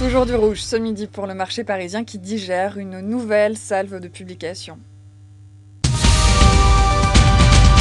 Toujours du rouge ce midi pour le marché parisien qui digère une nouvelle salve de publications.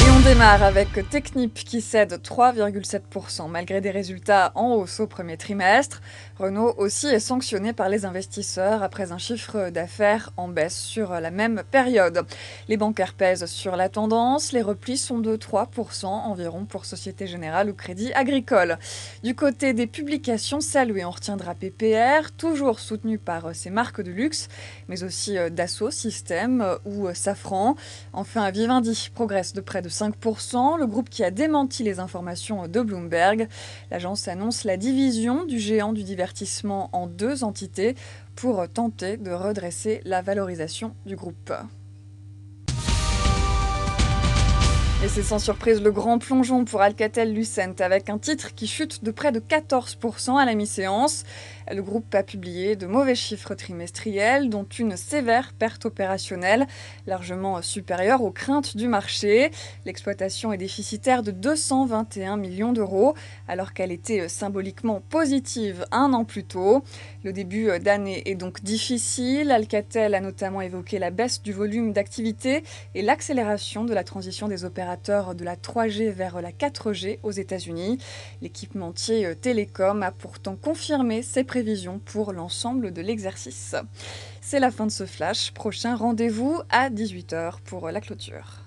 Et on démarre avec Technip qui cède 3,7% malgré des résultats en hausse au premier trimestre. Renault aussi est sanctionné par les investisseurs après un chiffre d'affaires en baisse sur la même période. Les bancaires pèsent sur la tendance, les replis sont de 3% environ pour Société Générale ou Crédit Agricole. Du côté des publications saluées, on retiendra PPR, toujours soutenu par ses marques de luxe, mais aussi Dassault Systèmes ou Safran. Enfin, Vivendi progresse de près de 5%, le groupe qui a démenti les informations de Bloomberg. L'agence annonce la division du géant du divertissement en 2 entités pour tenter de redresser la valorisation du groupe. Et c'est sans surprise le grand plongeon pour Alcatel-Lucent avec un titre qui chute de près de 14% à la mi-séance. Le groupe a publié de mauvais chiffres trimestriels, dont une sévère perte opérationnelle, largement supérieure aux craintes du marché. L'exploitation est déficitaire de 221 millions d'euros, alors qu'elle était symboliquement positive un an plus tôt. Le début d'année est donc difficile. Alcatel a notamment évoqué la baisse du volume d'activité et l'accélération de la transition des opérateurs de la 3G vers la 4G aux États-Unis. L'équipementier télécom a pourtant confirmé ses prévisions pour l'ensemble de l'exercice. C'est la fin de ce flash. Prochain rendez-vous à 18h pour la clôture.